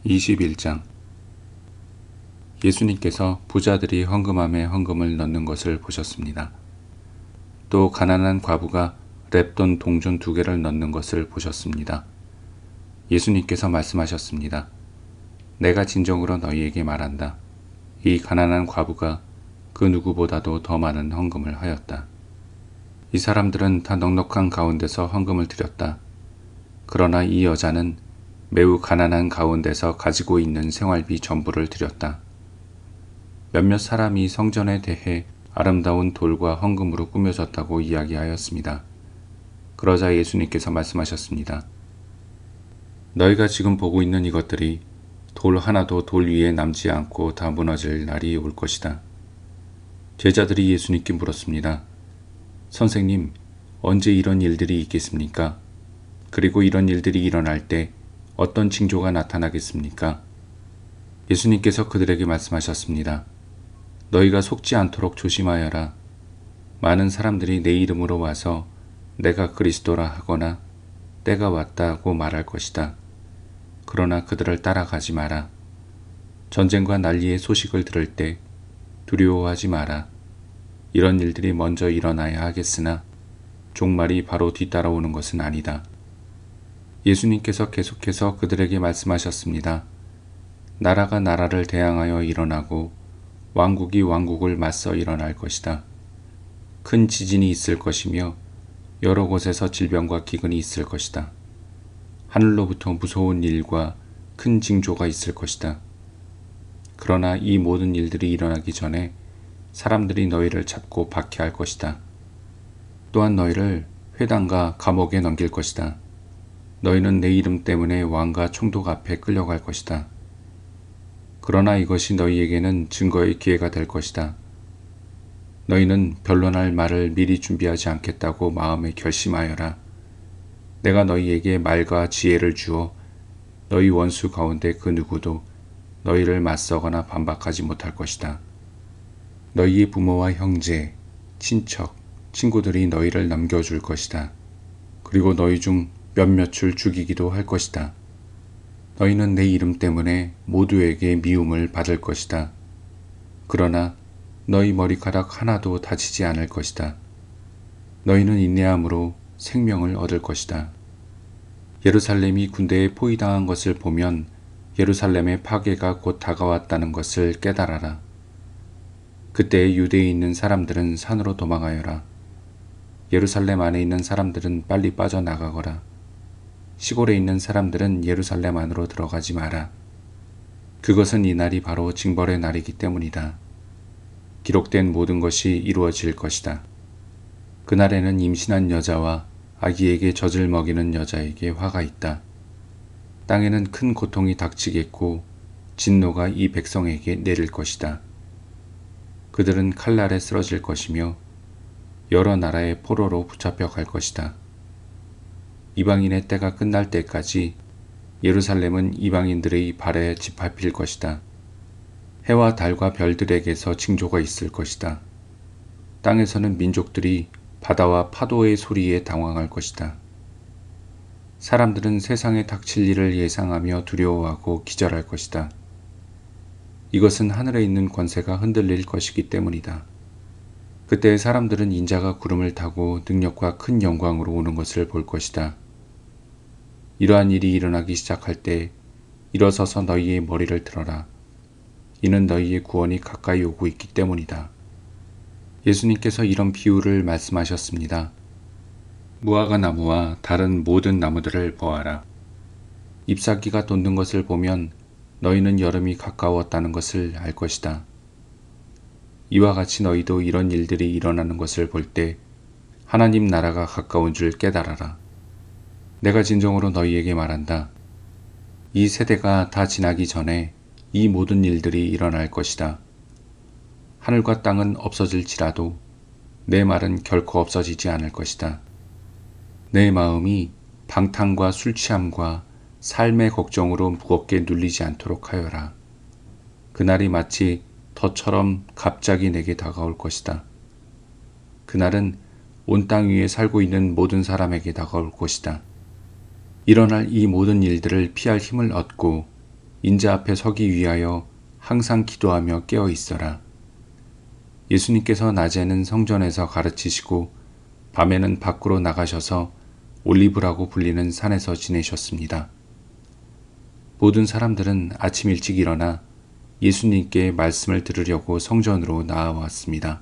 21장. 예수님께서 부자들이 헌금함에 헌금을 넣는 것을 보셨습니다. 또 가난한 과부가 렙돈 동전 2개를 넣는 것을 보셨습니다. 예수님께서 말씀하셨습니다. 내가 진정으로 너희에게 말한다. 이 가난한 과부가 그 누구보다도 더 많은 헌금을 하였다. 이 사람들은 다 넉넉한 가운데서 헌금을 드렸다. 그러나 이 여자는 매우 가난한 가운데서 가지고 있는 생활비 전부를 드렸다. 몇몇 사람이 성전에 대해 아름다운 돌과 헌금으로 꾸며졌다고 이야기하였습니다. 그러자 예수님께서 말씀하셨습니다. 너희가 지금 보고 있는 이것들이 돌 하나도 돌 위에 남지 않고 다 무너질 날이 올 것이다. 제자들이 예수님께 물었습니다. 선생님, 언제 이런 일들이 있겠습니까? 그리고 이런 일들이 일어날 때 어떤 징조가 나타나겠습니까? 예수님께서 그들에게 말씀하셨습니다. 너희가 속지 않도록 조심하여라. 많은 사람들이 내 이름으로 와서 내가 그리스도라 하거나 때가 왔다고 말할 것이다. 그러나 그들을 따라가지 마라. 전쟁과 난리의 소식을 들을 때 두려워하지 마라. 이런 일들이 먼저 일어나야 하겠으나 종말이 바로 뒤따라오는 것은 아니다. 예수님께서 계속해서 그들에게 말씀하셨습니다. 나라가 나라를 대항하여 일어나고 왕국이 왕국을 맞서 일어날 것이다. 큰 지진이 있을 것이며 여러 곳에서 질병과 기근이 있을 것이다. 하늘로부터 무서운 일과 큰 징조가 있을 것이다. 그러나 이 모든 일들이 일어나기 전에 사람들이 너희를 잡고 박해할 것이다. 또한 너희를 회당과 감옥에 넘길 것이다. 너희는 내 이름 때문에 왕과 총독 앞에 끌려갈 것이다. 그러나 이것이 너희에게는 증거의 기회가 될 것이다. 너희는 변론할 말을 미리 준비하지 않겠다고 마음에 결심하여라. 내가 너희에게 말과 지혜를 주어 너희 원수 가운데 그 누구도 너희를 맞서거나 반박하지 못할 것이다. 너희의 부모와 형제, 친척, 친구들이 너희를 넘겨줄 것이다. 그리고 너희 중 몇몇을 죽이기도 할 것이다. 너희는 내 이름 때문에 모두에게 미움을 받을 것이다. 그러나 너희 머리카락 하나도 다치지 않을 것이다. 너희는 인내함으로 생명을 얻을 것이다. 예루살렘이 군대에 포위당한 것을 보면 예루살렘의 파괴가 곧 다가왔다는 것을 깨달아라. 그때 유대에 있는 사람들은 산으로 도망하여라. 예루살렘 안에 있는 사람들은 빨리 빠져나가거라. 시골에 있는 사람들은 예루살렘 안으로 들어가지 마라. 그것은 이 날이 바로 징벌의 날이기 때문이다. 기록된 모든 것이 이루어질 것이다. 그날에는 임신한 여자와 아기에게 젖을 먹이는 여자에게 화가 있다. 땅에는 큰 고통이 닥치겠고 진노가 이 백성에게 내릴 것이다. 그들은 칼날에 쓰러질 것이며 여러 나라의 포로로 붙잡혀 갈 것이다. 이방인의 때가 끝날 때까지 예루살렘은 이방인들의 발에 짓밟힐 것이다. 해와 달과 별들에게서 징조가 있을 것이다. 땅에서는 민족들이 바다와 파도의 소리에 당황할 것이다. 사람들은 세상에 닥칠 일을 예상하며 두려워하고 기절할 것이다. 이것은 하늘에 있는 권세가 흔들릴 것이기 때문이다. 그때 사람들은 인자가 구름을 타고 능력과 큰 영광으로 오는 것을 볼 것이다. 이러한 일이 일어나기 시작할 때 일어서서 너희의 머리를 들어라. 이는 너희의 구원이 가까이 오고 있기 때문이다. 예수님께서 이런 비유를 말씀하셨습니다. 무화과 나무와 다른 모든 나무들을 보아라. 잎사귀가 돋는 것을 보면 너희는 여름이 가까웠다는 것을 알 것이다. 이와 같이 너희도 이런 일들이 일어나는 것을 볼 때 하나님 나라가 가까운 줄 깨달아라. 내가 진정으로 너희에게 말한다. 이 세대가 다 지나기 전에 이 모든 일들이 일어날 것이다. 하늘과 땅은 없어질지라도 내 말은 결코 없어지지 않을 것이다. 내 마음이 방탕과 술 취함과 삶의 걱정으로 무겁게 눌리지 않도록 하여라. 그날이 마치 덫처럼 갑자기 내게 다가올 것이다. 그날은 온 땅 위에 살고 있는 모든 사람에게 다가올 것이다. 일어날 이 모든 일들을 피할 힘을 얻고 인자 앞에 서기 위하여 항상 기도하며 깨어 있어라. 예수님께서 낮에는 성전에서 가르치시고 밤에는 밖으로 나가셔서 올리브라고 불리는 산에서 지내셨습니다. 모든 사람들은 아침 일찍 일어나 예수님께 말씀을 들으려고 성전으로 나아왔습니다.